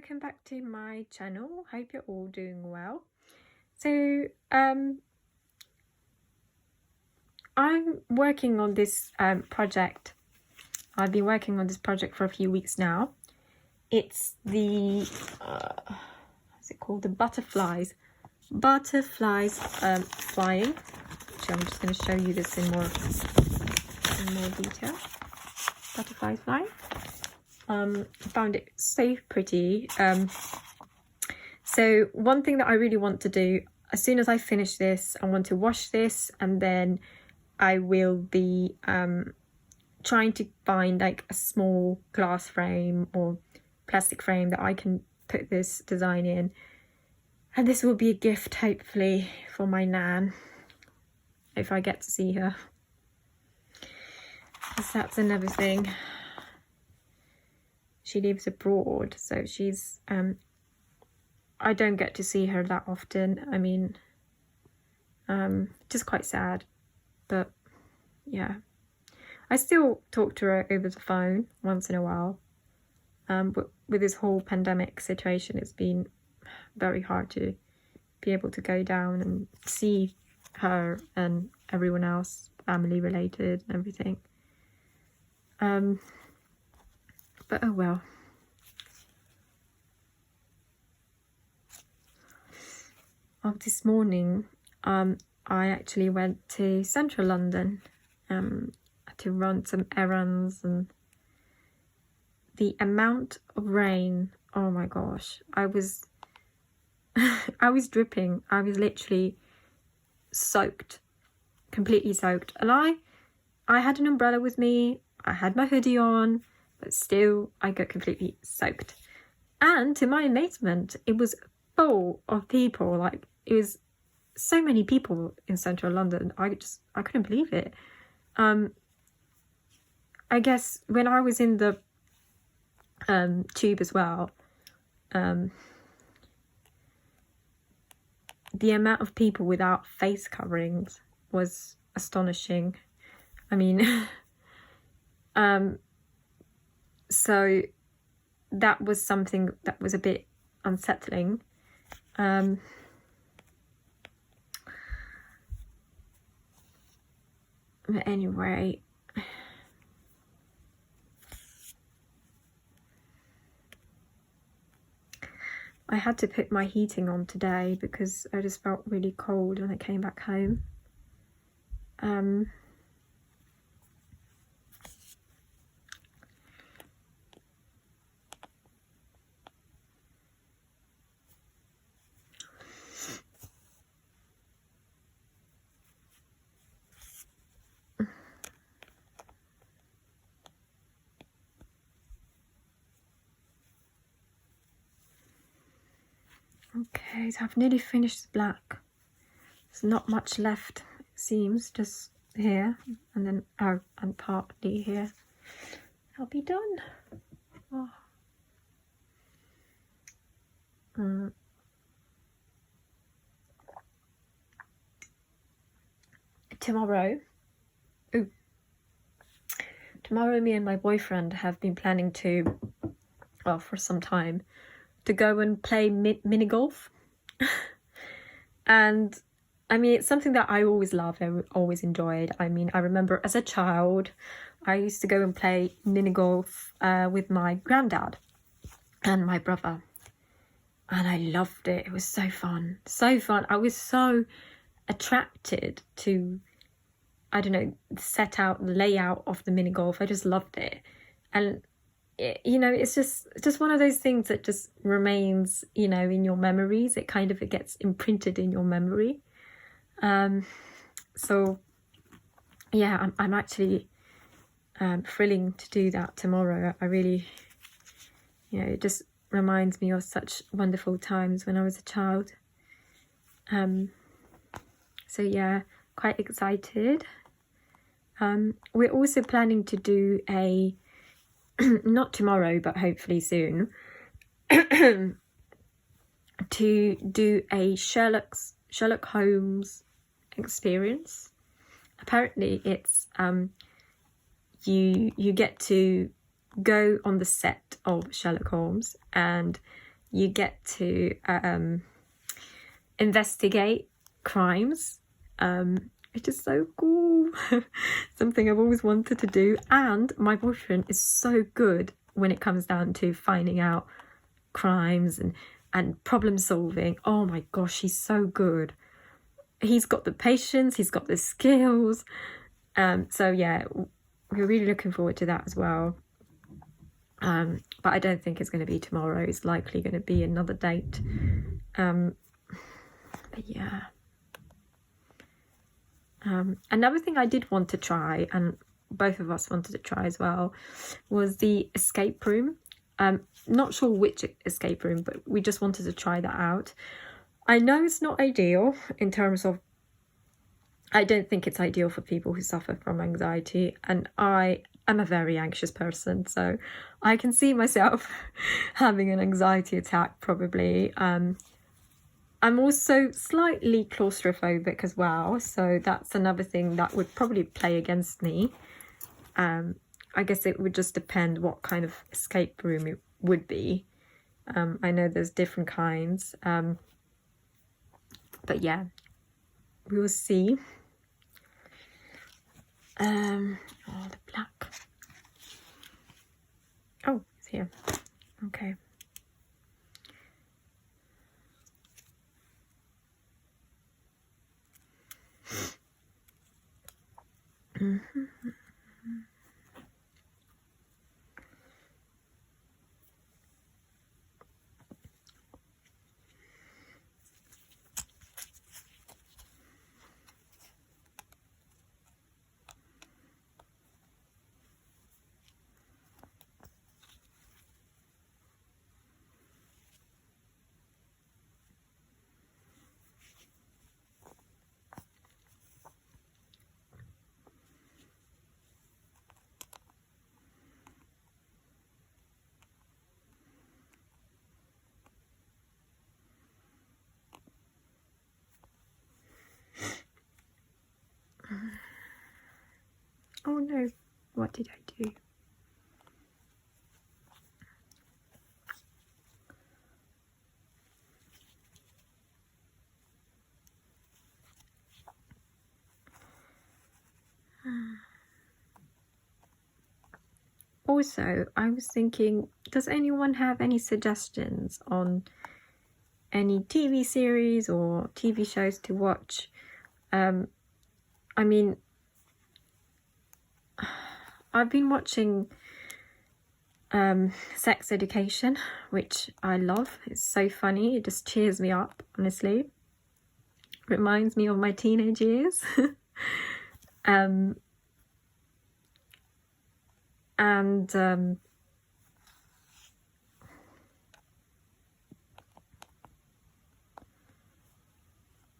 welcome back to my channel. Hope you're all doing well. So I'm working on this project. I've been working on this project for a few weeks now. It's the what's it called, the butterflies flying. So I'm just going to show you this in more detail. Butterflies flying. I found it so pretty. So one thing that I really want to do, as soon as I finish this, I want to wash this, and then I will be trying to find like a small glass frame or plastic frame that I can put this design in, and this will be a gift hopefully for my nan if I get to see her, because that's another thing. She lives abroad, so she's I don't get to see her that often. I mean, just quite sad, but yeah, I still talk to her over the phone once in a while. But with this whole pandemic situation, it's been very hard to be able to go down and see her and everyone else, family related and everything. But oh well. This morning, I actually went to central London to run some errands, and the amount of rain, oh my gosh, I was I was dripping. I was literally soaked, completely soaked. And I had an umbrella with me, I had my hoodie on, but still I got completely soaked. And to my amazement, it was full of people. Like, it was so many people in central London. I couldn't believe it. I guess when I was in the tube as well, the amount of people without face coverings was astonishing. I mean, so that was something that was a bit unsettling. But anyway, I had to put my heating on today because I just felt really cold when I came back home. Okay, so I've nearly finished the black. There's not much left, it seems, just here, and then and partly here. I'll be done. Oh. Tomorrow me and my boyfriend have been planning to, well, for some time, to go and play mini golf. And I mean, it's something that I always loved, I always enjoyed. I mean, I remember as a child, I used to go and play mini golf with my granddad and my brother. And I loved it. It was so fun. So fun. I was so attracted to, I don't know, the layout of the mini golf. I just loved it. And you know, it's just one of those things that just remains, you know, in your memories. It gets imprinted in your memory. So yeah, I'm actually thrilling to do that tomorrow. I really, you know, it just reminds me of such wonderful times when I was a child. So yeah, quite excited. We're also planning to do a not tomorrow, but hopefully soon, to do a Sherlock Holmes experience. Apparently it's you get to go on the set of Sherlock Holmes, and you get to investigate crimes, which is so cool. Something I've always wanted to do. And my boyfriend is so good when it comes down to finding out crimes and problem solving. Oh my gosh, he's so good. He's got the patience, he's got the skills. So yeah, we're really looking forward to that as well. But I don't think it's going to be tomorrow. It's likely going to be another date. But yeah. Another thing I did want to try, and both of us wanted to try as well, was the escape room. Not sure which escape room, but we just wanted to try that out. I know it's not ideal in terms of, I don't think it's ideal for people who suffer from anxiety, and I am a very anxious person, so I can see myself having an anxiety attack probably. I'm also slightly claustrophobic as well, so that's another thing that would probably play against me. I guess it would just depend what kind of escape room it would be. I know there's different kinds, but yeah, we will see. Oh, the black. Oh, it's here. Okay. Mm-hmm. Oh no, what did I do? Also, I was thinking, does anyone have any suggestions on any TV series or TV shows to watch? I mean, I've been watching Sex Education, which I love. It's so funny. It just cheers me up, honestly. Reminds me of my teenage years.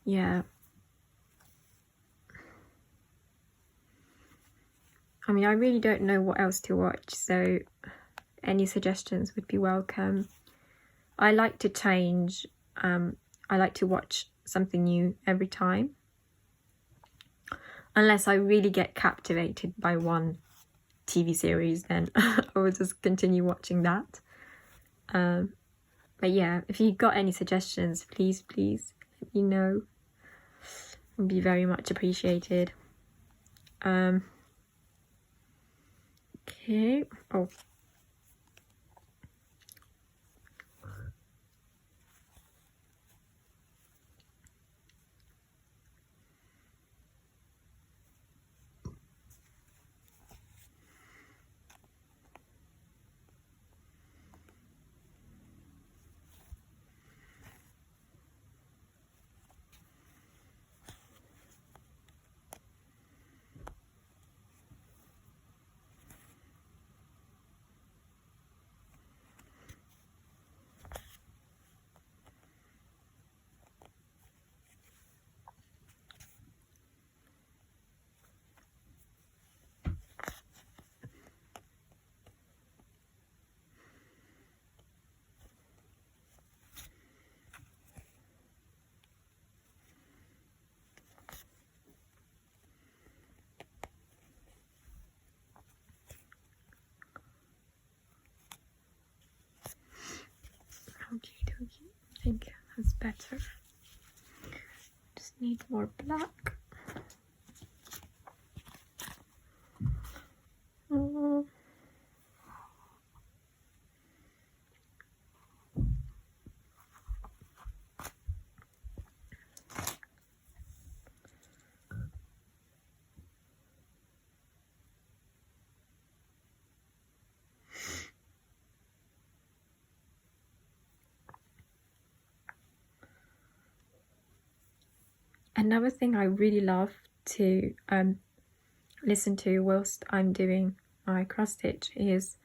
Yeah. I mean, I really don't know what else to watch, so any suggestions would be welcome. I like to change. I like to watch something new every time. Unless I really get captivated by one TV series, then I will just continue watching that. But yeah, if you got any suggestions, please let me know. It would be very much appreciated. Okay. Oh. better. Just need more black. Another thing I really love to listen to whilst I'm doing my cross stitch is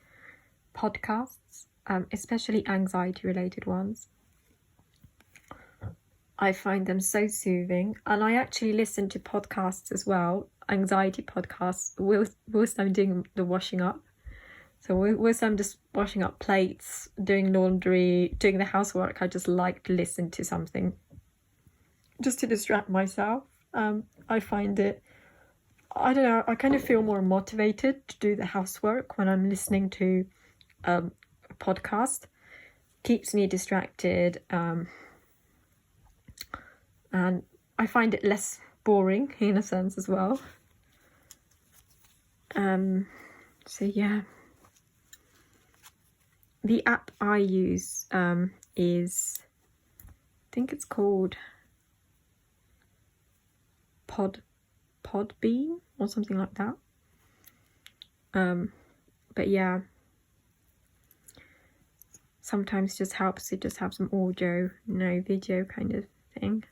podcasts, especially anxiety related ones. I find them so soothing, and I actually listen to podcasts as well, anxiety podcasts, whilst I'm doing the washing up. So whilst I'm just washing up plates, doing laundry, doing the housework, I just like to listen to something just to distract myself. I find it, I don't know, I kind of feel more motivated to do the housework when I'm listening to a podcast. Keeps me distracted, and I find it less boring in a sense as well. So yeah, the app I use is, I think it's called Podbean or something like that. But yeah, sometimes just helps to just have some audio, no video kind of thing.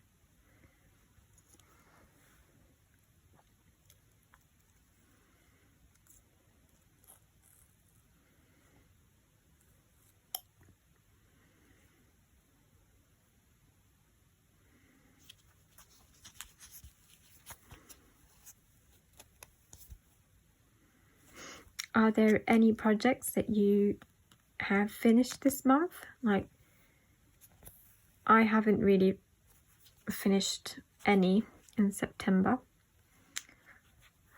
Are there any projects that you have finished this month? Like, I haven't really finished any in September.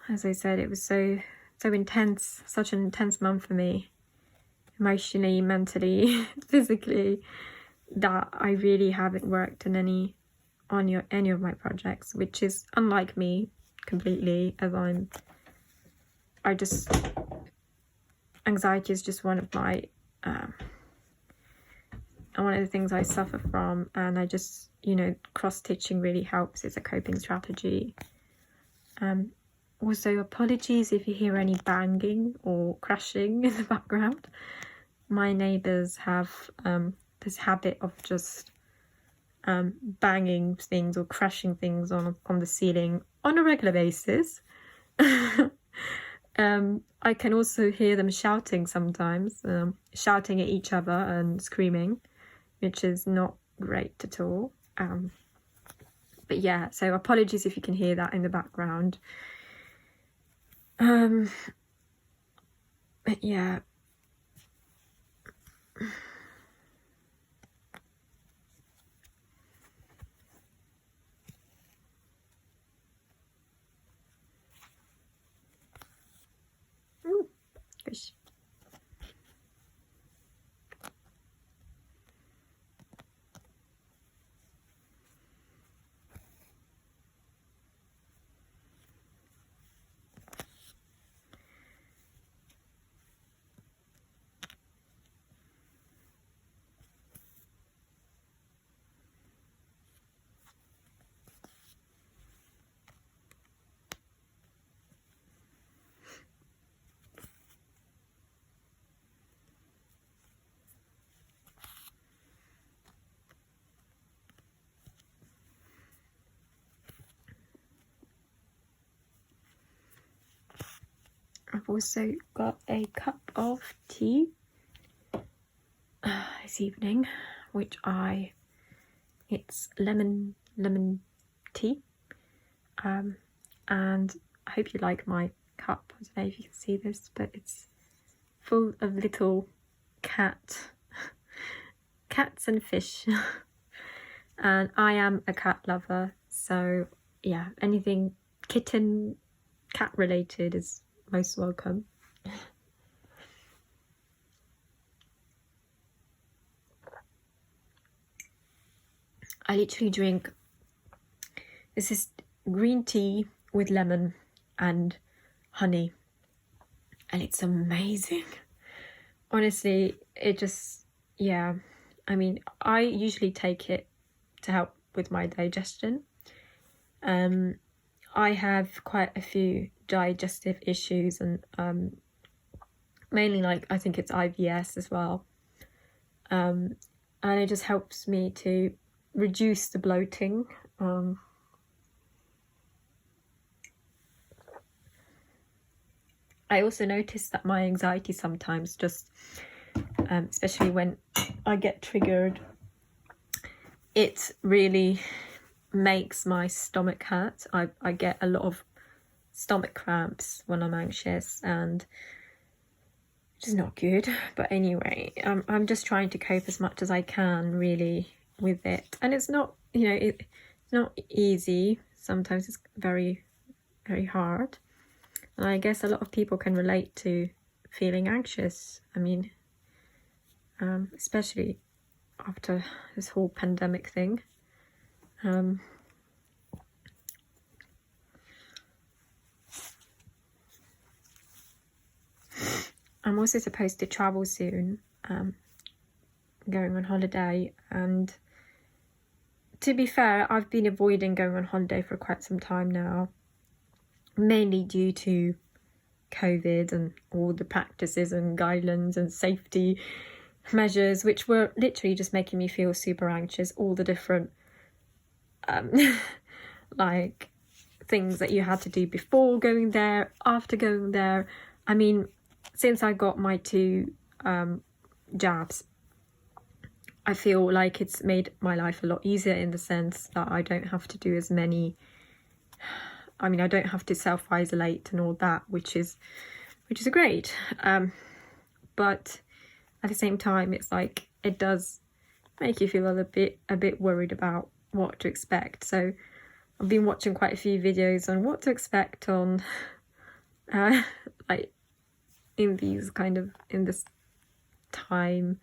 As I said, it was so intense, such an intense month for me, emotionally, mentally, physically, that I really haven't worked on any of my projects, which is unlike me completely, as anxiety is just one of my one of the things I suffer from, and I just, cross stitching really helps. It's a coping strategy. Also, apologies if you hear any banging or crashing in the background. My neighbours have this habit of just banging things or crashing things on the ceiling on a regular basis. I can also hear them shouting sometimes, shouting at each other and screaming, which is not great at all. But yeah, so apologies if you can hear that in the background. But yeah. Ooh, gosh. I've also got a cup of tea this evening, which it's lemon tea, and I hope you like my cup. I don't know if you can see this, but it's full of little cats and fish. And I am a cat lover, so yeah, anything kitten, cat related is most welcome. I literally drink, this is green tea with lemon and honey, and it's amazing. Honestly, it just, yeah. I mean, I usually take it to help with my digestion. I have quite a few digestive issues, and mainly, like, I think it's IBS as well. And it just helps me to reduce the bloating. I also notice that my anxiety sometimes just, especially when I get triggered, it really makes my stomach hurt. I get a lot of stomach cramps when I'm anxious, and which is not good. But anyway, I'm just trying to cope as much as I can, really, with it. And it's not, it's not easy. Sometimes it's very, very hard. And I guess a lot of people can relate to feeling anxious. I mean, especially after this whole pandemic thing. I'm also supposed to travel soon, going on holiday, and to be fair, I've been avoiding going on holiday for quite some time now, mainly due to COVID and all the practices and guidelines and safety measures, which were literally just making me feel super anxious. All the different like things that you had to do before going there, after going there. I mean, since I got my 2 jabs, I feel like it's made my life a lot easier, in the sense that I don't have to do as many, I mean, I don't have to self-isolate and all that, which is great. But at the same time, it's like, it does make you feel a bit worried about what to expect. So I've been watching quite a few videos on what to expect on like in this time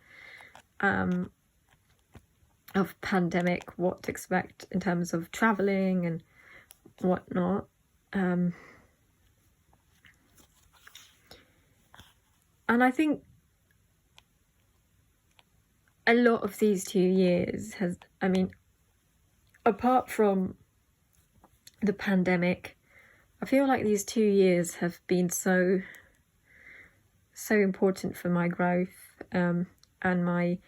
of pandemic, what to expect in terms of traveling and whatnot. And I think a lot of these 2 years apart from the pandemic, I feel like these 2 years have been so important for my growth, and my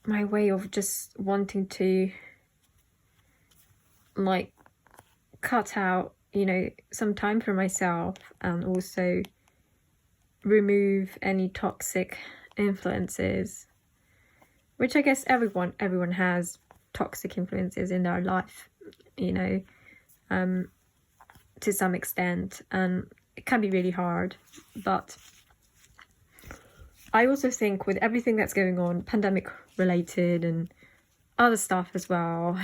my way of just wanting to, like, cut out, some time for myself, and also remove any toxic influences, which I guess everyone has toxic influences in their life, to some extent, and it can be really hard. But I also think with everything that's going on, pandemic related and other stuff as well,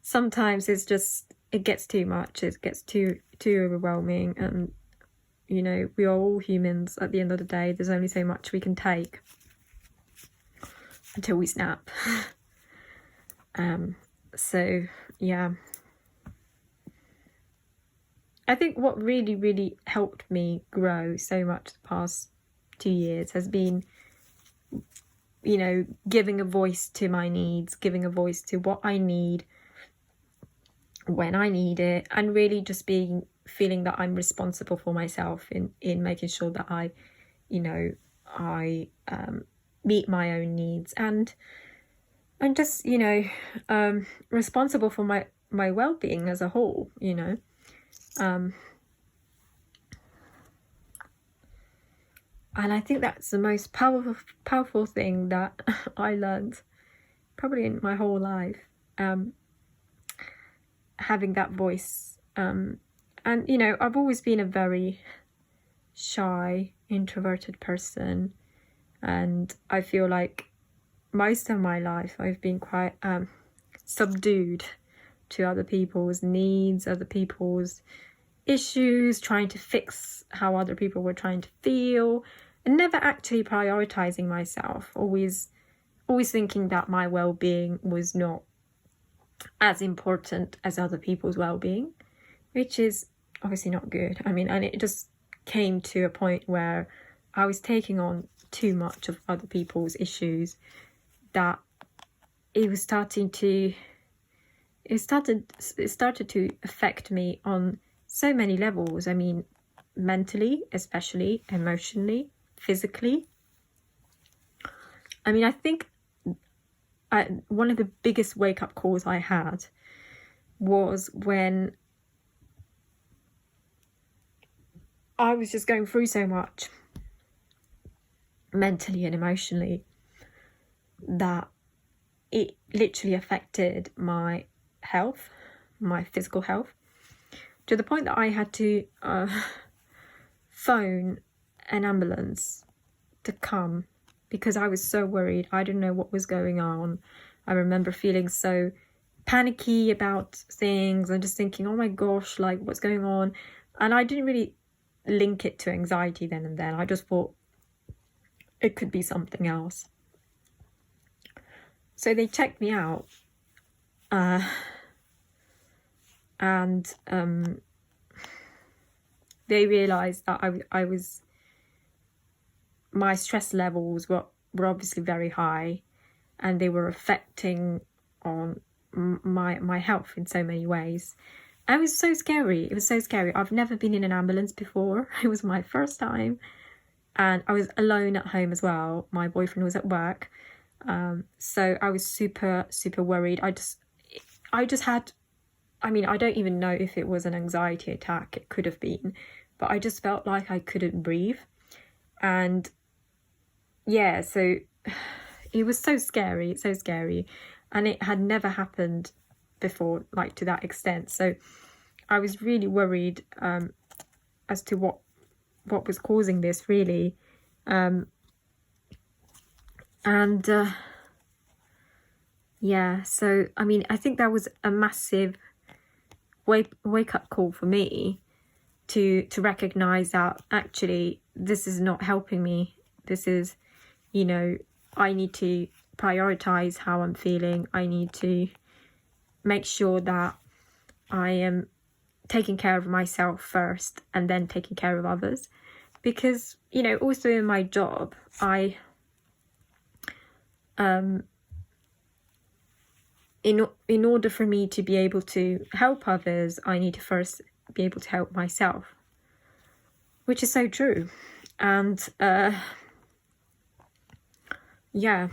sometimes it gets too much, it gets too overwhelming, and we are all humans at the end of the day. There's only so much we can take until we snap. So yeah, I think what really, really helped me grow so much the past 2 years has been, giving a voice to my needs, giving a voice to what I need when I need it, and really just feeling that I'm responsible for myself in making sure that I meet my own needs, and just responsible for my well-being as a whole. And I think that's the most powerful thing that I learned probably in my whole life, having that voice. And I've always been a very shy, introverted person, and I feel like most of my life I've been quite subdued to other people's needs, other people's issues, trying to fix how other people were trying to feel, and never actually prioritizing myself, always thinking that my well-being was not as important as other people's well-being, which is obviously not good. I mean, and it just came to a point where I was taking on too much of other people's issues, that it started to affect me on so many levels. I mean, mentally, especially, emotionally, physically. I mean, I think one of the biggest wake-up calls I had was when I was just going through so much mentally and emotionally that it literally affected my health, my physical health, to the point that I had to phone an ambulance to come, because I was so worried. I didn't know what was going on. I remember feeling so panicky about things and just thinking, oh my gosh, like, what's going on? And I didn't really link it to anxiety then and then. I just thought it could be something else. So they checked me out, and they realised that I was, my stress levels were obviously very high, and they were affecting on my health in so many ways. And it was so scary. It was so scary. I've never been in an ambulance before. It was my first time, and I was alone at home as well. My boyfriend was at work, so I was super worried. I just had, I mean, I don't even know if it was an anxiety attack. It could have been, but I just felt like I couldn't breathe. And yeah, so it was so scary, and it had never happened before, like, to that extent. So I was really worried as to what was causing this, really. Yeah, so I mean, I think that was a massive wake up call for me to recognize that actually this is not helping me. This is, you know, I need to prioritize how I'm feeling. I need to make sure that I am taking care of myself first and then taking care of others. Because, you know, also in my job, I in order for me to be able to help others, I need to first be able to help myself, which is so true. And yeah.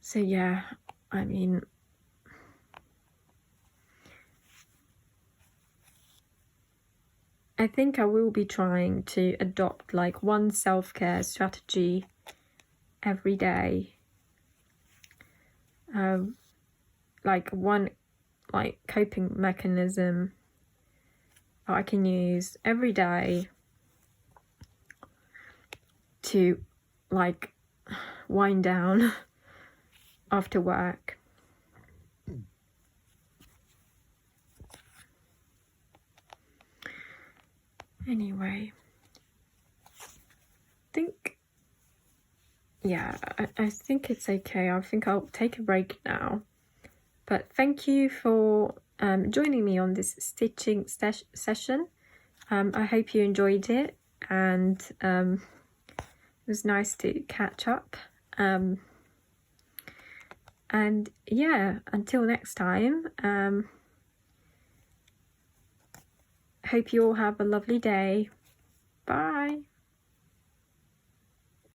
So yeah, I mean, I think I will be trying to adopt like one self-care strategy every day. Like one like coping mechanism that I can use every day to like wind down after work. Anyway, I think it's okay. I think I'll take a break now. But thank you for joining me on this stitching session. I hope you enjoyed it, and it was nice to catch up. And yeah, until next time, hope you all have a lovely day. Bye.